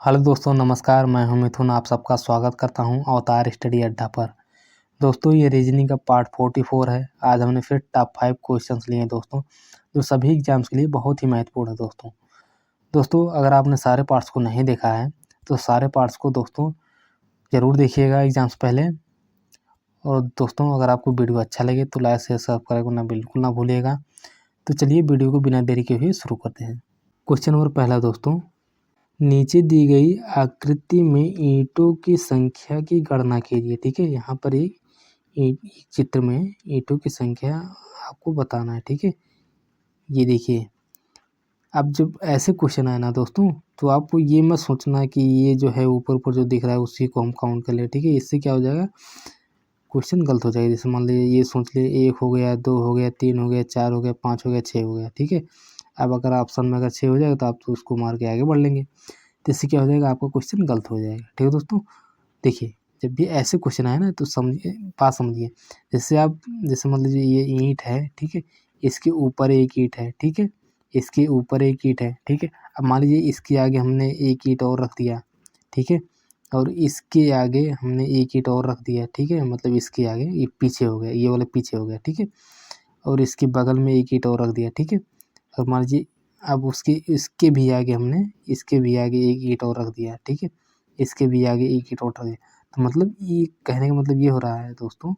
Hello दोस्तों, नमस्कार। मैं हूं मिथुन, आप सबका स्वागत करता हूं अवतार स्टडी अड्डा पर। दोस्तों, ये रीजनिंग का पार्ट 44 है। आज हमने फिर टॉप 5 क्वेश्चंस लिए हैं दोस्तों, जो सभी एग्जाम्स के लिए बहुत ही महत्वपूर्ण है दोस्तों, अगर आपने सारे पार्ट्स को नहीं देखा है तो सारे पार्ट्स को दोस्तों ज़रूर देखिएगा एग्जाम्स पहले। और दोस्तों, अगर आपको वीडियो अच्छा लगे तो लाइक शेयर सब्सक्राइब करना बिल्कुल ना भूलिएगा। तो चलिए वीडियो को बिना देरी के हुए शुरू करते हैं। क्वेश्चन नंबर पहला दोस्तों, नीचे दी गई आकृति में ईंटों की संख्या की गणना कीजिए। ठीक है, यहाँ पर एक चित्र में ईंटों की संख्या आपको बताना है। ठीक है, ये देखिए। अब जब ऐसे क्वेश्चन आए ना दोस्तों, तो आपको ये मत सोचना कि ये जो है ऊपर ऊपर जो दिख रहा है उसी को हम काउंट कर ले। ठीक है, इससे क्या हो जाएगा, क्वेश्चन गलत हो जाएगा। जैसे मान लीजिए ये सोच लिए 1 हो गया, 2 हो गया, 3 हो गया, 4 हो गया, 5 हो गया, 6 हो गया। ठीक है, अब अगर ऑप्शन में अगर 6 हो जाएगा तो आप तो उसको मार के आगे बढ़ लेंगे, तो इससे क्या हो जाएगा, आपका क्वेश्चन गलत हो जाएगा। ठीक है दोस्तों, देखिए जब भी ऐसे क्वेश्चन आए ना तो समझिए, बात समझिए। जैसे मान लीजिए ये ईंट है, ठीक है, इसके ऊपर एक ईंट है, ठीक है, इसके ऊपर एक ईंट है, ठीक है। अब मान लीजिए इसके आगे हमने एक ईंट और रख दिया, ठीक है, और इसके आगे हमने एक ईंट और रख दिया, ठीक है, मतलब इसके आगे ये पीछे हो गया, ये वाला पीछे हो गया, ठीक है, और इसके बगल में एक ईंट और रख दिया, ठीक है। और मान लीजिए अब इसके भी आगे हमने इसके भी आगे एक ईंट और रख दिया, ठीक है, इसके भी आगे एक ईंट और रख दिया। तो मतलब ये कहने का मतलब ये हो रहा है दोस्तों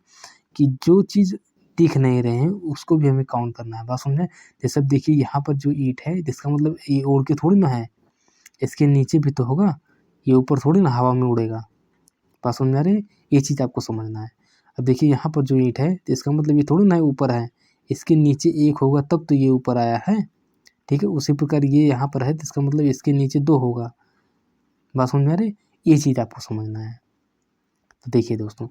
कि जो चीज़ दिख नहीं रहे हैं उसको भी हमें काउंट करना है। बात समझे? जैसे अब देखिए यहाँ पर जो ईंट है, जिसका मतलब ये उड़ के थोड़ी ना है, इसके नीचे भी तो होगा, ये ऊपर थोड़ी ना हवा में उड़ेगा। बात समझ में आ रही है? ये चीज़ आपको समझना है। अब देखिए यहाँ पर जो ईंट है, तो इसका मतलब ये थोड़ी ना ऊपर है, इसके नीचे एक होगा तब तो ये ऊपर आया है। ठीक है, उसी प्रकार ये यहाँ पर है तो इसका मतलब इसके नीचे 2 होगा। बात समझ में आ रही है? ये चीज़ आपको समझना है। तो देखिए दोस्तों,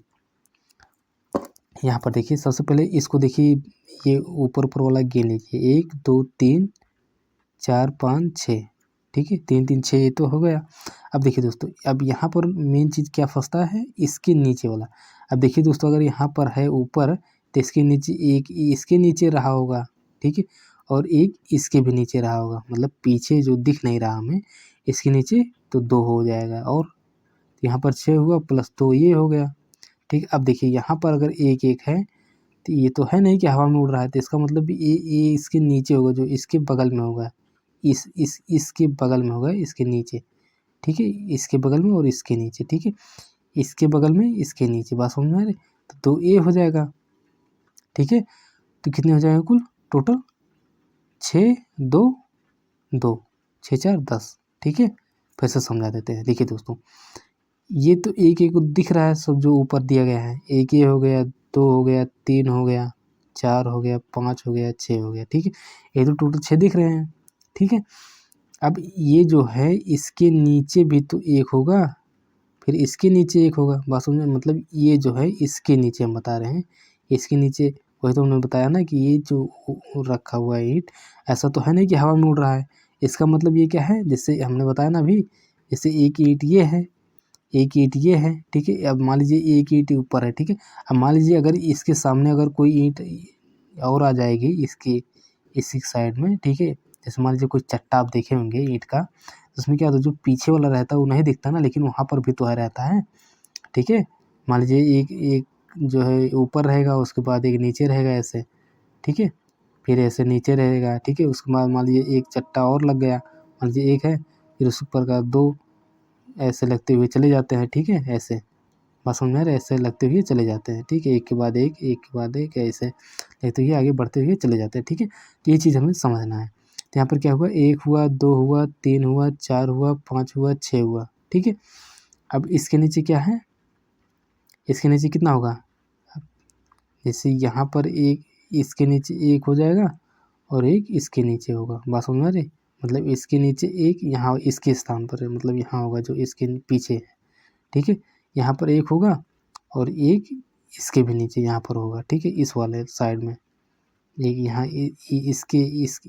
यहाँ पर देखिए, सबसे पहले इसको देखिए, ये ऊपर ऊपर वाला गिन लीजिए, 1 2 3 4 5 6, ठीक है, 3 3 6 ये तो हो गया। अब देखिए दोस्तों, अब यहाँ पर मेन चीज़ क्या फंसता है, इसके नीचे वाला। अब देखिए दोस्तों, अगर यहाँ पर है ऊपर तो इसके नीचे एक इसके नीचे रहा होगा, ठीक है, और एक इसके भी नीचे रहा होगा, मतलब पीछे जो दिख नहीं रहा हमें इसके नीचे, तो 2 हो जाएगा। और यहाँ पर 6 हुआ प्लस 2 ये हो गया। ठीक है, अब देखिए यहाँ पर अगर एक एक है तो ये तो है नहीं कि हवा में उड़ रहा है, तो इसका मतलब ये इसके नीचे होगा, जो इसके बगल में होगा, इसके बगल में होगा, इसके नीचे। ठीक है, इसके बगल में और इसके नीचे, ठीक है, इसके बगल में इसके नीचे। बात समझ में आ रही? तो 2 हो जाएगा। ठीक है, तो कितने हो जाएंगे कुल टोटल, 6 2 2 6 4 10। ठीक है, फिर से समझा देते हैं। देखिए दोस्तों, ये तो एक एक दिख रहा है, सब जो ऊपर दिया गया है, एक ये हो गया, 2 हो गया, 3 हो गया, 4 हो गया, 5 हो गया, 6 हो गया। ठीक है, ये तो टोटल 6 दिख रहे हैं। ठीक है, अब ये जो है इसके नीचे भी तो एक होगा, फिर इसके नीचे एक होगा। बात समझ में? मतलब ये जो है इसके नीचे हम बता रहे हैं, इसके नीचे, वही तो हमने बताया ना कि ये जो रखा हुआ है ईंट, ऐसा तो है नहीं कि हवा में उड़ रहा है। इसका मतलब ये क्या है, जैसे हमने बताया ना अभी, जैसे एक ईंट ये है, एक ईंट ये है, ठीक है। अब मान लीजिए एक ईंट ऊपर है, ठीक है। अब मान लीजिए अगर इसके सामने अगर कोई ईंट और आ जाएगी इसकी इसी साइड में, ठीक है, जैसे मान लीजिए कोई चट्टा आप देखे होंगे ईंट का, तो उसमें क्या होता है, जो पीछे वाला रहता है वो नहीं दिखता ना, लेकिन वहाँ पर भी तो है रहता है। ठीक है, मान लीजिए एक एक जो है ऊपर रहेगा, उसके बाद एक नीचे रहेगा ऐसे, ठीक है, फिर ऐसे नीचे रहेगा, ठीक है, उसके बाद मान लीजिए एक चट्टा और लग गया, मान लीजिए एक है, फिर उस ऊपर का 2 ऐसे लगते हुए चले जाते हैं। ठीक है, ऐसे बात समझ में आ रहा है? ऐसे लगते हुए चले जाते हैं। ठीक है, एक के बाद एक के बाद एक, ऐसे लगते हुए आगे बढ़ते हुए चले जाते हैं। ठीक है, तो ये चीज़ हमें समझना है। तो यहाँ पर क्या हुआ, 1 हुआ, 2 हुआ, 3 हुआ, 4 हुआ, 5 हुआ, 6 हुआ। ठीक है, अब इसके नीचे क्या है, इसके नीचे कितना होगा, जैसे यहाँ पर एक इसके नीचे एक हो जाएगा और एक इसके नीचे होगा। बात समझ में आ रही? मतलब इसके नीचे एक यहाँ इसके स्थान पर है, मतलब यहाँ होगा जो इसके पीछे है। ठीक है, यहाँ पर एक होगा और एक इसके भी नीचे यहाँ पर होगा। ठीक है, इस वाले साइड में एक यहाँ इसके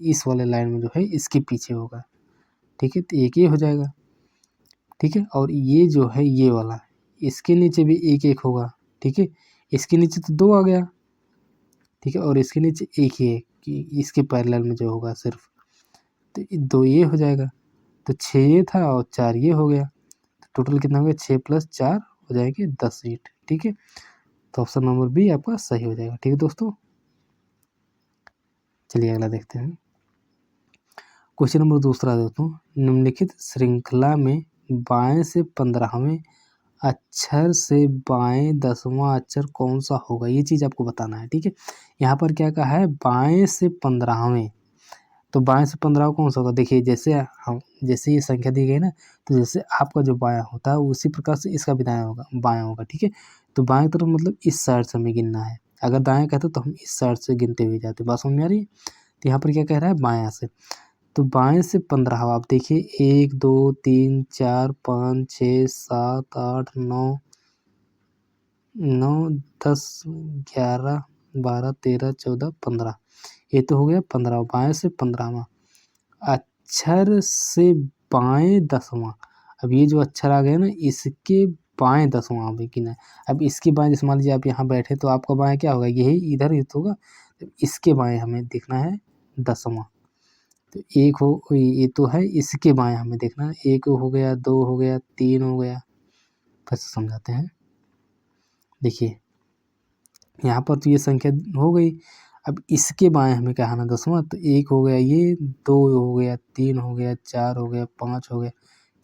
इस वाले लाइन में जो है इसके पीछे होगा। ठीक है, तो एक ये हो जाएगा। ठीक है, और ये जो है ये वाला, इसके नीचे भी एक एक होगा। ठीक है, इसके नीचे तो 2 आ गया। ठीक है, और इसके नीचे एक ही है कि इसके पैरेलल में जो होगा सिर्फ, तो 2 ये हो जाएगा, तो 6 ये था और 4 ये हो गया। टोटल कितना हो गया 6 + 4 हो जाएंगे 10 सीट। ठीक है, तो ऑप्शन नंबर बी आपका सही हो जाएगा। ठीक है दोस्तों, चलिए अगला देखते हैं। क्वेश्चन नंबर दूसरा दोस्तों, निम्नलिखित श्रृंखला में बाएं से 15वें अक्षर से बाएं 10वां अक्षर कौन सा होगा, ये चीज़ आपको बताना है। ठीक है, यहाँ पर क्या कहा है, बाएं से 15वें, तो बाएं से 15 कौन सा होगा। देखिए जैसे ये संख्या दी गई ना, तो जैसे आपका जो बायां होता है उसी प्रकार से इसका भी दायां होगा, बायां होगा। ठीक है, तो बाएं तरफ मतलब इस साइड से हमें गिनना है, अगर दायां कहते तो हम इस साइड से गिनते हुए जाते। बात समझ में आ रही है। तो यहाँ पर क्या कह रहा है, बायां से, तो बाएं से 15 आप देखिए 1 2 3 4 5 6 7 8 9 9 10 11 12 13 14 15, ये तो हो गया 15, बाएं से 15वां अक्षर से बाएं 10वां। अब ये जो अक्षर आ गया ना, इसके बाएं 10वां हमें गिना है। अब इसके बाएं, जैसे मान लीजिए आप यहाँ बैठे तो आपका बाएं क्या होगा, यही इधर ही तो होगा, तो इसके बाएं हमें देखना है 10वां। तो एक हो, ये तो है, इसके बाएं हमें देखना है, 1 हो गया, 2 हो गया, 3 हो गया। फिर से समझाते हैं, देखिए यहाँ पर तो ये संख्या हो गई, अब इसके बाएं हमें क्या आना 10वां, तो 1 हो गया, ये 2 हो गया, 3 हो गया, 4 हो गया, 5 हो गया,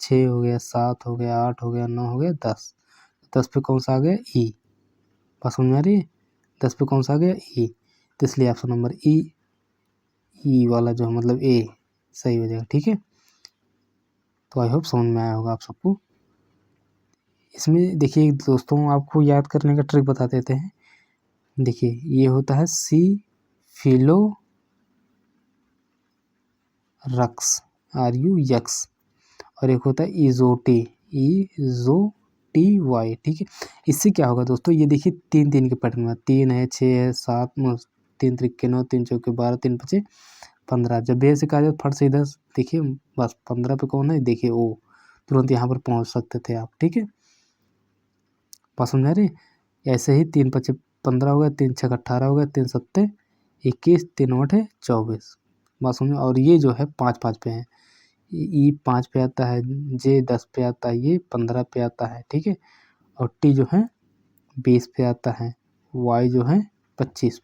6 हो गया, 7 हो गया, 8 हो गया, 9 हो गया, 10। 10 पे कौन सा आ गया, ई। बात समझ में आ रही है, 10 पे कौन सा आ गया, ई, तो इसलिए ऑप्शन नंबर ई वाला जो है मतलब ए सही हो जाएगा। ठीक है, तो आई होप समझ में आया होगा आप सबको। इसमें देखिए दोस्तों, आपको याद करने का ट्रिक बता देते हैं। देखिए ये होता है सी फिलो रक्स, RUX, और एक होता है इजोटी, EZOTY। ठीक है, इससे क्या होगा दोस्तों, ये देखिए 3 3 के पैटर्न में, 3 है, 6 है, 7 3 त्रिक 9, 3 चौके 12, 3 5 15। जब भी ऐसे कहा जाए फट से इधर देखिए, बस 15 पे कौन है, देखिए ओ, तुरंत यहाँ पर पहुँच सकते थे आप। ठीक है, बात समझ आ रही, ऐसे ही 3 5 15 हो गया, 3 6 18 हो गया, 3 7 21, 3 8 24। बात समझ, और ये जो है 5 5 पे है, ई 5 पे आता है, जे 10 पे आता है, ये 15 पे आता है। ठीक है, और टी जो है 20 पे आता है, वाई जो है 25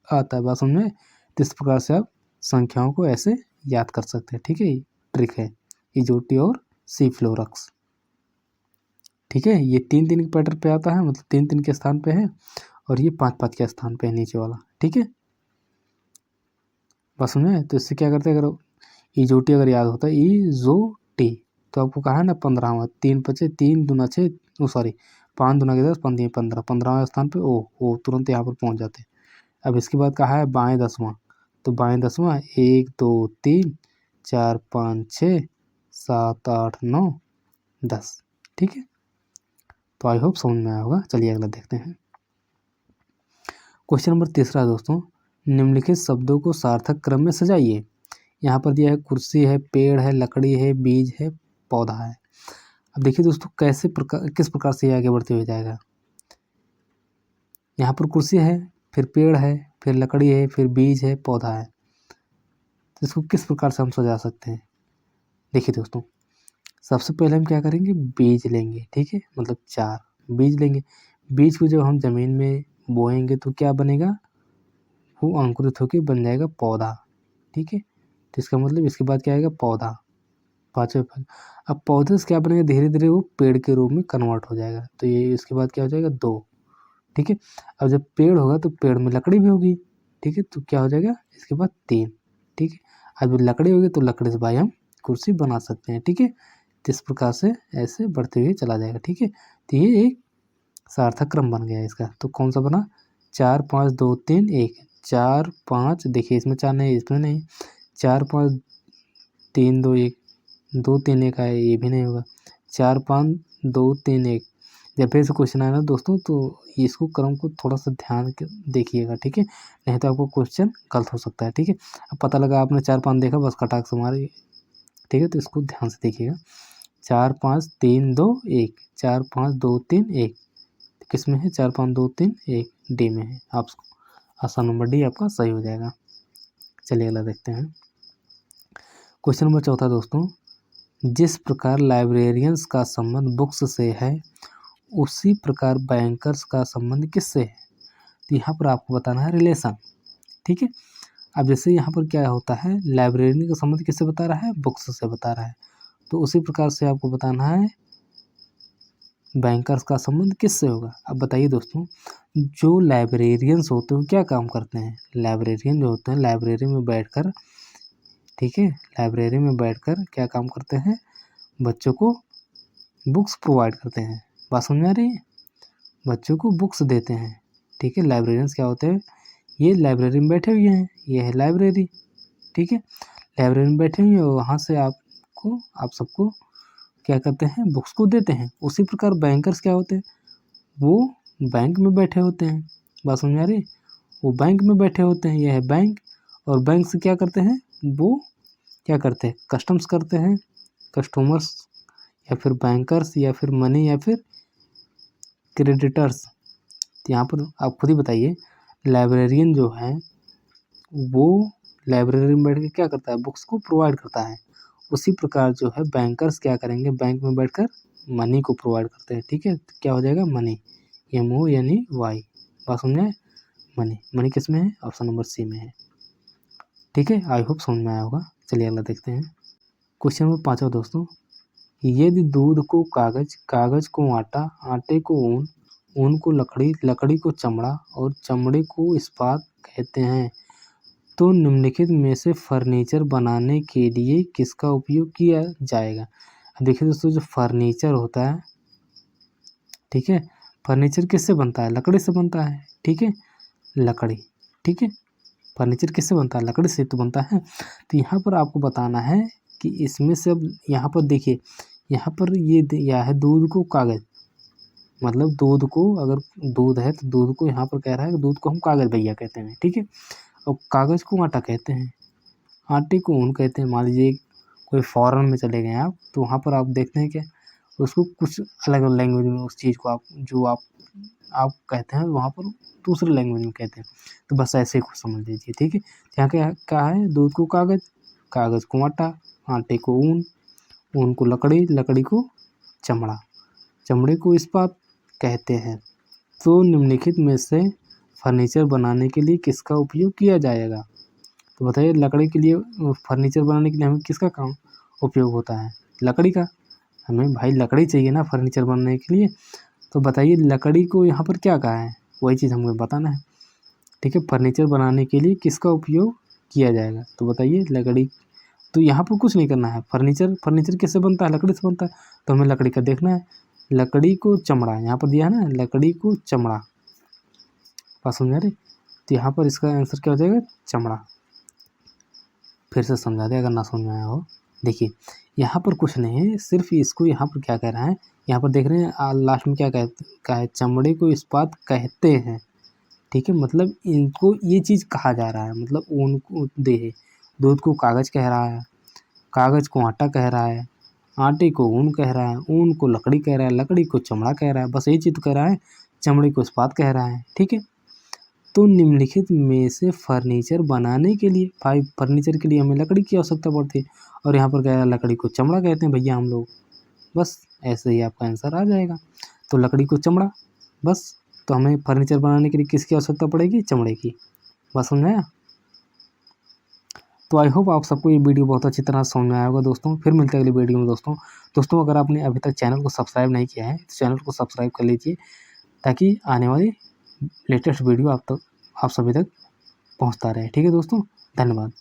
आता है। बात समझ में, तो इस प्रकार से आप संख्याओं को ऐसे याद कर सकते हैं। ठीक है, ट्रिक है इजोटी और सी फ्लोरक्स। ठीक है, ये 3 3 के पैटर्न पे आता है, मतलब 3 3 के स्थान पे है, और ये 5 5 के स्थान पे है नीचे वाला। ठीक है, बस में, तो इससे क्या करते हैं, अगर इजोटी अगर याद होता है, इजोटी, तो आपको कहा है ना 15वां, 3 5 3 दूना 6, सॉरी 5 दूना के 10, 15 15, 15वें स्थान पे ओ तुरंत यहाँ पर पहुँच जाते हैं। अब इसके बाद कहा है बाएं 10वां, तो बाएं 10वां 1 2 3 4 5 6 7 8 9 10। ठीक है, तो आई होप समझ में आया होगा। चलिए अगला देखते हैं। क्वेश्चन नंबर तीसरा दोस्तों, निम्नलिखित शब्दों को सार्थक क्रम में सजाइए। यहाँ पर दिया है कुर्सी है, पेड़ है, लकड़ी है, बीज है, पौधा है। अब देखिए दोस्तों किस प्रकार से ये आगे बढ़ते हुए जाएगा। यहाँ पर कुर्सी है, फिर पेड़ है, फिर लकड़ी है, फिर बीज है, पौधा है, तो इसको किस प्रकार से हम सजा सकते हैं। देखिए दोस्तों, सबसे पहले हम क्या करेंगे, बीज लेंगे। ठीक है, मतलब 4 बीज लेंगे। बीज को जब हम जमीन में बोएंगे तो क्या बनेगा, वो अंकुरित होकर बन जाएगा पौधा। ठीक है, तो इसका मतलब इसके बाद क्या आएगा, पौधा, पांचवें फल। अब पौधे से क्या बनेगा, धीरे धीरे वो पेड़ के रूप में कन्वर्ट हो जाएगा, तो ये इसके बाद क्या हो जाएगा, 2। ठीक है, अब जब पेड़ होगा तो पेड़ में लकड़ी भी होगी। ठीक है, तो क्या हो जाएगा, इसके बाद 3। ठीक है, अब लकड़ी होगी तो लकड़ी से भाई हम कुर्सी बना सकते हैं। ठीक है, तो इस प्रकार से ऐसे बढ़ते हुए चला जाएगा। ठीक है, तो ये एक सार्थक क्रम बन गया इसका। तो कौन सा बना, 4 5 2 3 1, 4 5, देखिए इसमें 4 नहीं, इसमें नहीं, 4 5 3 2 1, 2 3 1 आया, ये भी नहीं होगा, 4 5 2 3 1। जब फिर से क्वेश्चन आया ना दोस्तों, तो इसको क्रम को थोड़ा सा ध्यान देखिएगा। ठीक है, नहीं तो आपको क्वेश्चन गलत हो सकता है। ठीक है, अब पता लगा आपने 4 5 देखा, बस कटाक से मारे। ठीक है, तो इसको ध्यान से देखिएगा, 4 5 3 2 1, 4 5 2 3 1, किस में है, 4 5 2 3 1, डी में है। आप आसान नंबर डी आपका सही हो जाएगा। चलिए अगला देखते हैं। क्वेश्चन नंबर चौथा दोस्तों, जिस प्रकार लाइब्रेरियंस का संबंध बुक्स से है उसी प्रकार बैंकर्स का संबंध किससे है। तो यहाँ पर आपको बताना है रिलेशन। ठीक है, अब जैसे यहाँ पर क्या होता है, लाइब्रेरियन का संबंध किससे बता रहा है, बुक्स से बता रहा है, तो उसी प्रकार से आपको बताना है बैंकर्स का संबंध किससे होगा। अब बताइए दोस्तों, जो लाइब्रेरियंस होते हैं क्या काम करते हैं, लाइब्रेरियन जो होते हैं लाइब्रेरी में बैठकर, ठीक है, लाइब्रेरी में बैठकर क्या काम करते हैं, बच्चों को बुक्स प्रोवाइड करते हैं। बात समझ में आ रही है, बच्चों को बुक्स देते हैं। ठीक है, लाइब्रेरियंस क्या होते हैं, ये लाइब्रेरी में बैठे हुए हैं, ये है लाइब्रेरी। ठीक है, लाइब्रेरी में बैठे हुए हैं और वहाँ से आप सबको क्या करते हैं, बुक्स को देते हैं। उसी प्रकार बैंकर्स क्या होते हैं, वो बैंक में बैठे होते हैं। बात समझ में आ रही है, वो बैंक में बैठे होते हैं, यह है बैंक। और बैंक से क्या करते हैं, वो क्या करते हैं, कस्टम्स करते हैं, कस्टमर्स या फिर बैंकर्स या फिर मनी या फिर क्रेडिटर्स। तो यहाँ पर आप खुद ही बताइए, लाइब्रेरियन जो है वो लाइब्रेरी में बैठ के क्या करता है, बुक्स को प्रोवाइड करता है। उसी प्रकार जो है बैंकर्स क्या करेंगे, बैंक में बैठकर मनी को प्रोवाइड करते हैं। ठीक है, तो क्या हो जाएगा, मनी, MONY। बात समझ में, मनी, मनी किस में है, ऑप्शन नंबर सी में है। ठीक है, आई होप समझ में आया होगा। चलिए अगला देखते हैं। क्वेश्चन नंबर 5 दोस्तों, यदि दूध को कागज, कागज को आटा, आटे को ऊन, ऊन को लकड़ी, लकड़ी को चमड़ा और चमड़े को इस्पात कहते हैं, तो निम्नलिखित में से फर्नीचर बनाने के लिए किसका उपयोग किया जाएगा। देखिए दोस्तों, जो फर्नीचर होता है, ठीक है, फर्नीचर किससे बनता है, लकड़ी से बनता है। ठीक है, लकड़ी, ठीक है, फर्नीचर किससे बनता है, लकड़ी से तो बनता है। तो यहाँ पर आपको बताना है कि इसमें से, अब यहाँ पर देखिए, यहाँ पर ये दिया है दूध को कागज, मतलब दूध को, अगर दूध है तो दूध को यहाँ पर कह रहा है कि दूध को हम कागज भैया कहते हैं। ठीक है, और कागज को आटा कहते हैं, आटे को ऊन कहते हैं। मान लीजिए कोई फॉरेन में चले गए आप, तो वहाँ पर आप देखते हैं कि उसको कुछ अलग अलग लैंग्वेज में उस चीज़ को आप कहते हैं, वहाँ पर दूसरे लैंग्वेज में कहते हैं। तो बस ऐसे ही कुछ समझ लीजिए। ठीक है, यहाँ क्या है, दूध को कागज, कागज को आटा, आटे को ऊन, ऊन को लकड़ी, लकड़ी को चमड़ा, चमड़े को इस्पात कहते हैं। तो निम्नलिखित में से फर्नीचर बनाने के लिए किसका उपयोग किया जाएगा। तो बताइए, लकड़ी के लिए, फर्नीचर बनाने के लिए हमें किसका काम उपयोग होता है, लकड़ी का। हमें भाई लकड़ी चाहिए ना फर्नीचर बनाने के लिए। तो बताइए, लकड़ी को यहाँ पर क्या कहा है, वही चीज़ हमें बताना है। ठीक है, फर्नीचर बनाने के लिए किसका उपयोग किया जाएगा, तो बताइए लकड़ी। तो यहाँ पर कुछ नहीं करना है, फर्नीचर किससे बनता है, लकड़ी से बनता है, तो हमें लकड़ी का देखना है। लकड़ी को चमड़ा, यहाँ पर दिया है ना, लकड़ी को चमड़ा। बात समझ आ रही, तो यहाँ पर इसका आंसर क्या हो जाएगा, चमड़ा। फिर से समझा दे अगर ना समझ में आया हो। देखिए, यहाँ पर कुछ नहीं है, सिर्फ इसको यहाँ पर क्या कह रहा है, यहाँ पर देख रहे हैं लास्ट में क्या कहा है, चमड़े को इस्पात कहते हैं। ठीक है, मतलब इनको ये चीज़ कहा जा रहा है, मतलब ऊन को दूध को कागज कह रहा है, कागज को आटा कह रहा है, आटे को ऊन कह रहा है, ऊन को लकड़ी कह रहा है, लकड़ी को चमड़ा कह रहा है, बस यही चीज़ तो कह रहा है, चमड़े को इस्पात कह रहा है। ठीक है, तो निम्नलिखित में से फर्नीचर बनाने के लिए, भाई फर्नीचर के लिए हमें लकड़ी की आवश्यकता पड़ती है, और यहाँ पर कह रहा है लकड़ी को चमड़ा कहते हैं भैया हम लोग। बस ऐसे ही आपका आंसर आ जाएगा। तो लकड़ी को चमड़ा, बस। तो हमें फर्नीचर बनाने के लिए किसकी आवश्यकता पड़ेगी, चमड़े की। बस समझ आया। तो आई होप आप सबको ये वीडियो बहुत अच्छी तरह समझ में आया होगा दोस्तों। फिर मिलते हैं अगली वीडियो में दोस्तों अगर आपने अभी तक चैनल को सब्सक्राइब नहीं किया है तो चैनल को सब्सक्राइब कर लीजिए, ताकि आने वाली लेटेस्ट वीडियो आप सभी तक पहुंचता रहे। ठीक है दोस्तों, धन्यवाद।